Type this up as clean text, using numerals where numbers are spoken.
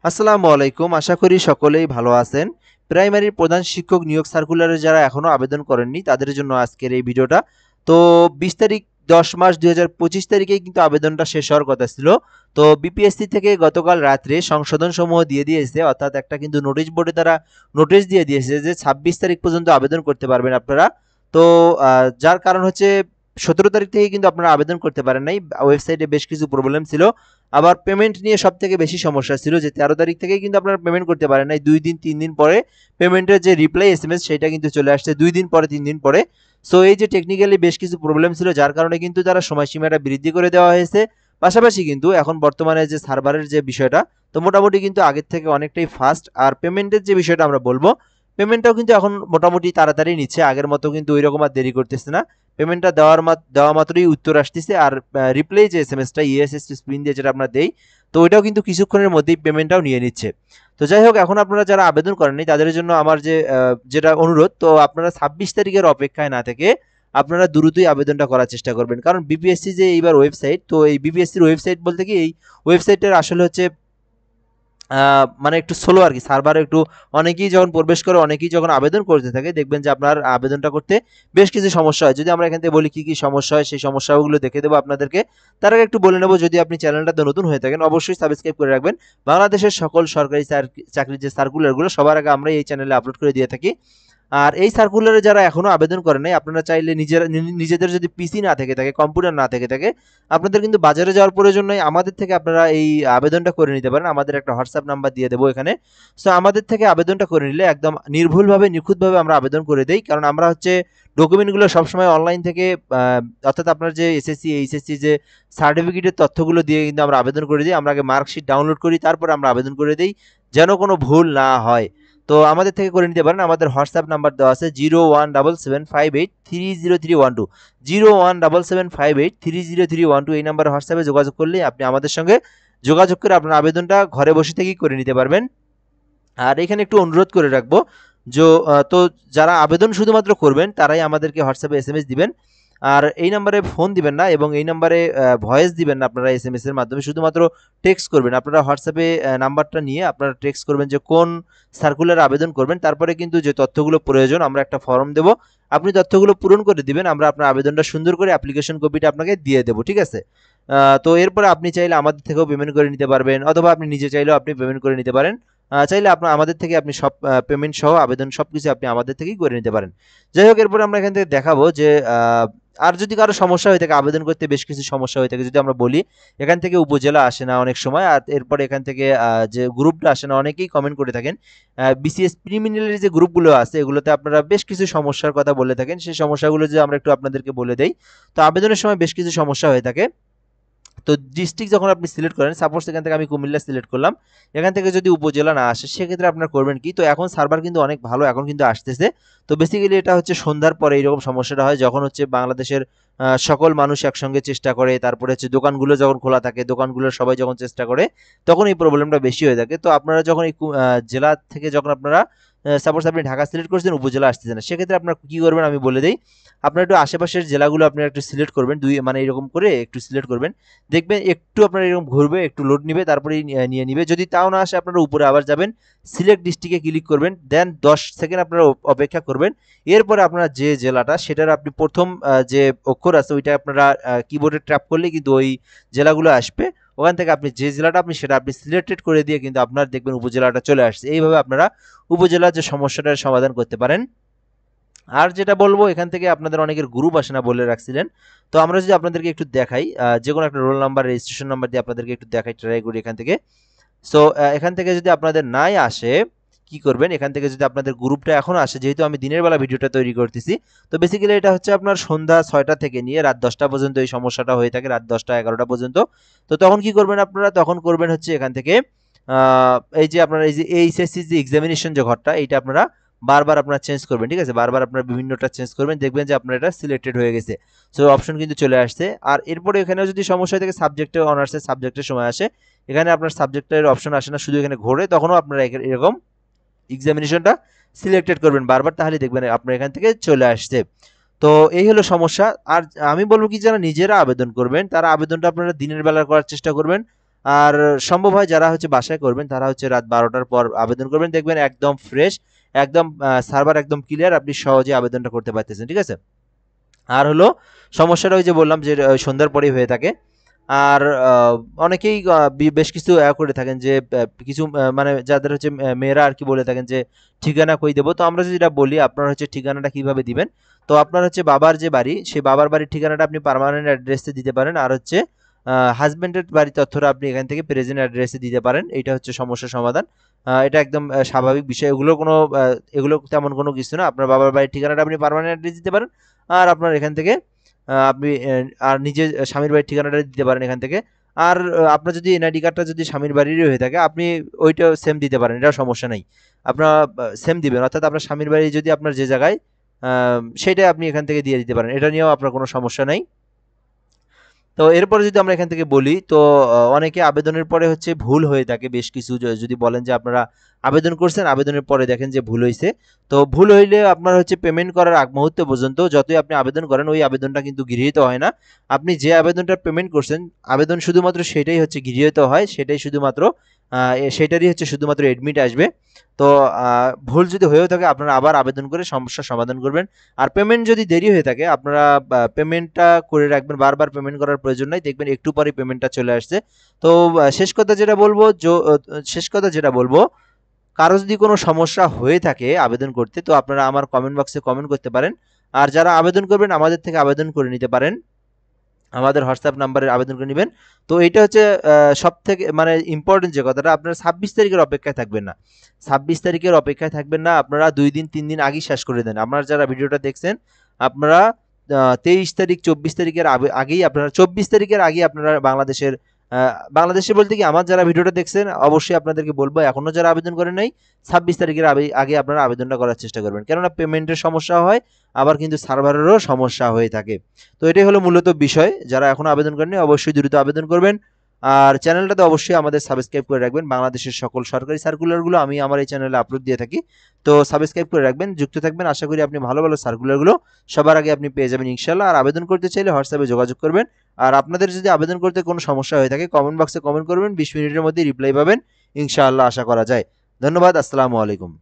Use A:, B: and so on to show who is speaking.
A: আসসালামু আলাইকুম। আশা করি সকলেই ভালো আছেন। প্রাইমারির প্রধান শিক্ষক নিয়োগ সার্কুলারে যারা এখনো আবেদন করেননি তাদের জন্য আজকের এই ভিডিওটা। তো ২০ তারিখ ১০ মার্চ ২০২৫ তারিখেই কিন্তু আবেদনটা শেষ হওয়ার কথা ছিল। তো বিপিএসসি থেকে গতকাল রাত্রে সংশোধনসমূহ দিয়ে দিয়েছে, অর্থাৎ একটা কিন্তু নোটিশ বোর্ডে তারা নোটিশ দিয়ে দিয়েছে যে ২৬ তারিখ পর্যন্ত আবেদন করতে পারবেন আপনারা। তো যার কারণ হচ্ছে ১৭ তারিখ থেকে কিন্তু আপনারা আবেদন করতে পারেন নাই। ওয়েবসাইটে বেশ কিছু প্রবলেম ছিল। আবার পেমেন্ট নিয়ে সবথেকে বেশি সমস্যা ছিল যে ১৩ তারিখ থেকেই কিন্তু আপনারা পেমেন্ট করতে পারেন নাই। ২ দিন ৩ দিন পরে পেমেন্টের যে রিপ্লাই এসএমএস সেটা কিন্তু চলে আসছে ২ দিন পরে ৩ দিন পরে। সো এই যে টেকনিক্যালি বেশ কিছু প্রবলেম ছিল, যার কারণে কিন্তু তারা সময়সীমাটা বৃদ্ধি করে দেওয়া হয়েছে। পাশাপাশি কিন্তু এখন বর্তমানে যে সার্ভারের যে বিষয়টা, তো মোটামুটি কিন্তু আগের থেকে অনেকটাই ফাস্ট। আর পেমেন্টের যে বিষয়টা আমরা বলবো, পেমেন্টটাও কিন্তু এখন মোটামুটি তাড়াতাড়ি নিচ্ছে। আগের মতো কিন্তু ঐরকম আর দেরি করতেছে না। পেমেন্টটা দেওয়া মাত্রই উত্তর আসতেছে। আর রিপ্লাই যে এসএমএসটা ইএসএস স্পিন দিয়ে যেটা আমরা দেই, তো ওইটাও কিন্তু কিছুক্ষণের মধ্যেই পেমেন্টটাও নিয়ে নিচ্ছে। তো যাই হোক, এখন আপনারা যারা আবেদন করেননি তাদের জন্য আমার যেটা অনুরোধ, তো আপনারা ২৬ তারিখের অপেক্ষায় না থেকে আপনারা দ্রুতই আবেদনটা করার চেষ্টা করবেন। কারণ বিপিএসসি যে এইবার ওয়েবসাইট, তো এই বিপিএসসির ওয়েবসাইট বলতে কি এই ওয়েবসাইটের আসলে হচ্ছে মানে একটু স্লো আরকি। সার্ভারে একটু অনেকেই যখন প্রবেশ করে, অনেকেই যখন আবেদন করতে থাকে, দেখবেন যে আপনার আবেদনটা করতে বেশ কিছু সমস্যা হয়। যদি আমরা এখান থেকে বলি কি সমস্যা হয়, সেই সমস্যাগুলো দেখে দেবো আপনাদেরকে। তার আগে একটু বলে নেব, যদি আপনি চ্যানেলটাতে নতুন হয়ে থাকেন অবশ্যই সাবস্ক্রাইব করে রাখবেন। বাংলাদেশের সকল সরকারি চাকরির যে সার্কুলারগুলো সবার আগে আমরা এই চ্যানেলে আপলোড করে দিয়ে থাকি। আর এই সার্কুলারে যারা এখনো আবেদন করেন নাই, আপনারা চাইলে নিজেদের যদি পিসি না থেকে থাকে, কম্পিউটার না থেকে থাকে, আপনাদের কিন্তু বাজারে যাওয়ার প্রয়োজন নেই। আমাদের থেকে আপনারা এই আবেদনটা করে নিতে পারেন। আমাদের একটা হোয়াটসঅ্যাপ নাম্বার দিয়ে দেবো এখানে। সো আমাদের থেকে আবেদনটা করে নিলে একদম নির্ভুলভাবে নিখুঁতভাবে আমরা আবেদন করে দেই। কারণ আমরা হচ্ছে ডকুমেন্টগুলো সবসময় অনলাইন থেকে অর্থাৎ আপনার যে এসএসসি এইচএসসি যে সার্টিফিকেটের তথ্যগুলো দিয়ে কিন্তু আমরা আবেদন করে দিই। আমরা আগে মার্কশিট ডাউনলোড করি, তারপর আমরা আবেদন করে দিই, যেন কোনো ভুল না হয়। তো আমাদের থেকে করে নিতে পারেন। আমাদের হোয়াটসঅ্যাপ নাম্বার দেওয়া আছে 017758303112, 017758303112। এই নাম্বারে হোয়াটসঅ্যাপে যোগাযোগ করলে আপনি আমাদের সঙ্গে যোগাযোগ করে আপনার আবেদনটা ঘরে বসে থেকেই করে নিতে পারবেন। আর এখানে একটু অনুরোধ করে রাখবো, যে তো যারা আবেদন শুধুমাত্র করবেন তারাই আমাদেরকে হোয়াটসঅ্যাপে এসএমএস দিবেন। আর এই নাম্বারে ফোন দিবেন না এবং এই নাম্বারে ভয়েস দিবেন না। আপনারা এসএমএস এর মাধ্যমে শুধুমাত্র টেক্সট করবেন। আপনারা হোয়াটসঅ্যাপে নাম্বারটা নিয়ে আপনারা টেক্সট করবেন যে কোন সার্কুলার আবেদন করবেন। তারপরে কিন্তু যে তথ্যগুলো প্রয়োজন আমরা একটা ফর্ম দেব, আপনি তথ্যগুলো পূরণ করে দিবেন। আমরা আপনার আবেদনটা সুন্দর করে অ্যাপ্লিকেশন কপিটা আপনাকে দিয়ে দেবো, ঠিক আছে? তো এরপরে আপনি চাইলে আমাদের থেকেও পেমেন্ট করে নিতে পারবেন, অথবা আপনি নিজে চাইলেও আপনি পেমেন্ট করে নিতে পারেন। চাইলে আপনার আমাদের থেকে আপনি সব পেমেন্ট সহ আবেদন সবকিছু আপনি আমাদের থেকেই করে নিতে পারেন। যাই হোক, এরপরে আমরা এখান থেকে দেখাবো যে আর যদি কারো সমস্যা হয়ে থাকে, আবেদন করতে বেশ কিছু সমস্যা হয়ে থাকে, যদি আমরা বলি এখান থেকে উপজেলা আসে না অনেক সময়। আর এরপরে এখান থেকে যে গ্রুপটা আসে না, অনেকেই কমেন্ট করে থাকেন। বিসিএস প্রিলিমিনারি যে গ্রুপগুলো আছে এগুলোতে আপনারা বেশ কিছু সমস্যার কথা বলে থাকেন। সেই সমস্যাগুলো যে আমরা একটু আপনাদেরকে বলে দেই। তো আবেদনের সময় বেশ কিছু সমস্যা হয়ে থাকে। তো ডিস্ট্রিক্ট যখন আপনি সিলেক্ট করেন, সাপোজ এখান থেকে আমি কুমিল্লা সিলেক্ট করলাম, এখান থেকে যদি উপজেলা না আসে সেক্ষেত্রে আপনার করবেন কি? তো এখন সার্ভার কিন্তু অনেক ভালো, এখন কিন্তু আসতেছে। তো বেসিক্যালি এটা হচ্ছে সন্ধ্যার পরে এইরকম সমস্যাটা হয়, যখন হচ্ছে বাংলাদেশের সকল মানুষ একসঙ্গে চেষ্টা করে, তারপরে হচ্ছে দোকানগুলো যখন খোলা থাকে, দোকানগুলোর সবাই যখন চেষ্টা করে, তখন এই প্রবলেমটা বেশি হয়ে থাকে। তো আপনারা যখন এই জেলা থেকে যখন আপনারা সাপোজ আপনি ঢাকা সিলেক্ট করছেন, উপজেলা আসতেছে না, সেক্ষেত্রে আপনার কি করবেন আমি বলে দিই। আপনার একটু আশেপাশের জেলাগুলো আপনারা একটু সিলেক্ট করবেন, দুই মানে এরকম করে একটু সিলেক্ট করবেন। দেখবেন একটু আপনার এরকম ঘুরবে, একটু লোড নিবে, তারপরেই নিয়ে নিবে। যদি তাও না আসে আপনারা উপরে আবার যাবেন, সিলেক্ট ডিস্ট্রিক্টে ক্লিক করবেন, দেন ১০ সেকেন্ড আপনারা অপেক্ষা করবেন। এরপরে আপনারা যে জেলাটা সেটার আপনি প্রথম যে অক্ষর আছে ওইটা আপনারা কিবোর্ডে ট্র্যাপ করলে কিন্তু ওই জেলাগুলো আসবে। ওখান থেকে আপনি যে জেলাটা আপনি সেটা আপনি সিলেক্টেড করে দিয়ে কিন্তু আপনার দেখবেন উপজেলাটা চলে আসছে। এইভাবে আপনারা উপজেলার যে সমস্যাটার সমাধান করতে পারেন। আর যেটা বলবো, এখান থেকে আপনাদের অনেকের গ্রুপ আসে না বলে রাখছিলেন। তো আমরা যদি আপনাদেরকে একটু দেখাই, যে কোনো একটা রোল নাম্বার রেজিস্ট্রেশন নাম্বার দিয়ে আপনাদেরকে একটু দেখাই, ট্রাই করি এখান থেকে। সো এখান থেকে যদি আপনাদের নাই আসে, কি করবেন? এখান থেকে যদি আপনাদের গ্রুপটা এখন আসে, যেহেতু আমি দিনের বেলা ভিডিওটা তৈরি করতেছি, তো বেসিক্যালি এটা হচ্ছে আপনার সন্ধ্যা ৬টা থেকে নিয়ে রাত ১০টা পর্যন্ত এই সমস্যাটা হয়ে থাকে, রাত ১০টা ১১টা পর্যন্ত। তো তখন কি করবেন আপনারা? তখন করবেন হচ্ছে এখান থেকে এই যে আপনার এই যে এইচএসসি যে এক্সামিনেশন যে ঘরটা, এইটা আপনারা বারবার আপনারা চেঞ্জ করবেন, ঠিক আছে? বারবার আপনারা বিভিন্নটা চেঞ্জ করবেন, দেখবেন যে আপনার এটা সিলেক্টেড হয়ে গেছে। সো অপশন কিন্তু চলে আসছে। আর এরপরে এখানেও যদি সমস্যা হয়ে থাকে, সাবজেক্টে অনার্সের সাবজেক্টের সময় আসে, এখানে আপনার সাবজেক্টের অপশন আসে না, শুধু এখানে ঘোরে, তখনও আপনারা এরকম এক্সামিনেশনটা সিলেক্টেড করবেন বারবার, তাহলে দেখবেন আপনার এখান থেকে চলে আসছে। তো এই হলো সমস্যা। আর আমি বলবো কি, যারা নিজেরা আবেদন করবেন তারা আবেদনটা আপনারা দিনের বেলা করার চেষ্টা করবেন। আর সম্ভব হয় যারা হচ্ছে বাসায় করবেন তারা হচ্ছে রাত 12টার পর আবেদন করবেন, দেখবেন একদম ফ্রেশ, একদম সার্ভার একদম ক্লিয়ার, আপনি সহজে আবেদনটা করতে পারতেছেন, ঠিক আছে। আর হলো সমস্যাটা ওই যে বললাম যে সন্ধ্যার পরেই হয়ে থাকে। আর অনেকেই বেশ কিছু করে থাকেন যে কিছু মানে যাদের হচ্ছে মেয়েরা আর কি বলে থাকেন যে ঠিকানা কই দেবো। তো আমরা যেটা বলি আপনার হচ্ছে ঠিকানাটা কিভাবে দিবেন, তো আপনার হচ্ছে বাবার যে বাড়ি সেই বাবার বাড়ির ঠিকানাটা আপনি পার্মানেন্ট অ্যাড্রেসে দিতে পারেন, আর হচ্ছে হাজবেন্ডের বাড়ির তথ্যটা আপনি এখান থেকে প্রেজেন্ট অ্যাড্রেসে দিতে পারেন। এটা হচ্ছে সমস্যার সমাধান। এটা একদম স্বাভাবিক বিষয়, এগুলো কোনো এগুলো তেমন কোনো কিছু না। আপনার বাবার বাড়ির ঠিকানাটা আপনি পার্মানেন্ট অ্যাড্রেস দিতে পারেন, আর আপনার এখান থেকে আপনি আর নিজের স্বামীর বাড়ির ঠিকানাটা দিতে পারেন এখান থেকে। আর আপনার যদি এনআইডি কার্ডটা যদি স্বামীর বাড়িরই হয়ে থাকে আপনি ওইটাও সেম দিতে পারেন, এটাও সমস্যা নাই। আপনার সেম দিবেন, অর্থাৎ আপনার স্বামীর বাড়ি যদি আপনার যে জায়গায় সেটাই আপনি এখান থেকে দিয়ে দিতে পারেন, এটা নিয়েও আপনার কোনো সমস্যা নাই। তো এরপরে যদি আমরা এখান থেকে বলি, তো অনেকে আবেদনের পরে হচ্ছে ভুল হয়ে থাকে বেশ কিছু। যদি বলেন যে আপনারা আবেদন করছেন, আবেদনের পরে দেখেন যে ভুল হয়েছে, তো ভুল হইলে আপনার হচ্ছে পেমেন্ট করার আগ মুহূর্ত পর্যন্ত যতই আপনি আবেদন করেন ওই আবেদনটা কিন্তু গৃহীত হয় না। আপনি যে আবেদনটা পেমেন্ট করছেন আবেদন শুধুমাত্র সেটাই হচ্ছে গৃহীত হয়, সেটাই শুধুমাত্র সেটারই হচ্ছে শুধুমাত্র এডমিট আসবে। তো ভুল যদি হয়েও থাকে আপনারা আবার আবেদন করে সমস্যার সমাধান করবেন। আর পেমেন্ট যদি দেরি হয়ে থাকে আপনারা পেমেন্টটা করে রাখবেন, বারবার পেমেন্ট করার প্রয়োজন নাই, দেখবেন একটু পরে পেমেন্টটা চলে আসছে। তো শেষ কথা যেটা বলবো, কারো যদি কোনো সমস্যা হয়ে থাকে আবেদন করতে, তো আপনারা আমার কমেন্ট বক্সে কমেন্ট করতে পারেন। আর যারা আবেদন করবেন আমাদের থেকে আবেদন করে নিতে পারেন, আমাদের হোয়াটসঅ্যাপ নাম্বারে আবেদন করে নেবেন। তো এইটা হচ্ছে সব থেকে মানে ইম্পর্টেন্ট যে কথাটা, আপনারা 26 তারিখের অপেক্ষায় থাকবেন না। 26 তারিখের অপেক্ষায় থাকবেন না, আপনারা 2 দিন 3 দিন আগেই শেষ করে দেন। আপনারা যারা ভিডিওটা দেখছেন আপনারা 23 তারিখ 24 তারিখের আগেই, আপনারা 24 তারিখের আগেই আপনারা বাংলাদেশে বলতে কি আমার যারা ভিডিওটা দেখছেন অবশ্যই আপনাদেরকে বলবো এখনো যারা আবেদন করেন নাই 26 তারিখের আগে আপনারা আবেদনটা করার চেষ্টা করবেন, কেননা পেমেন্টের সমস্যা হয়, আবার কিন্তু সার্ভারেরও সমস্যা হয়ে থাকে। তো এটাই হলো মূলত বিষয়, যারা এখনো আবেদন করেননি অবশ্যই দ্রুত আবেদন করবেন। আর চ্যানেলটাতে অবশ্যই আমাদের সাবস্ক্রাইব করে রাখবেন, বাংলাদেশের সকল সরকারি সার্কুলারগুলো আমি আমার এই চ্যানেলে আপলোড দিয়ে থাকি। তো সাবস্ক্রাইব করে রাখবেন, যুক্ত থাকবেন, আশা করি আপনি ভালো ভালো সার্কুলারগুলো সবার আগে আপনি পেয়ে যাবেন ইনশাল্লাহ। আর আবেদন করতে চাইলে হোয়াটসঅ্যাপে যোগাযোগ করবেন। আর আপনাদের যদি আবেদন করতে কোনো সমস্যা হয়ে থাকে কমেন্ট বক্সে কমেন্ট করবেন, 20 মিনিটের মধ্যে রিপ্লাই পাবেন ইনশাআল্লাহ, আশা করা যায়। ধন্যবাদ, আসসালামু আলাইকুম।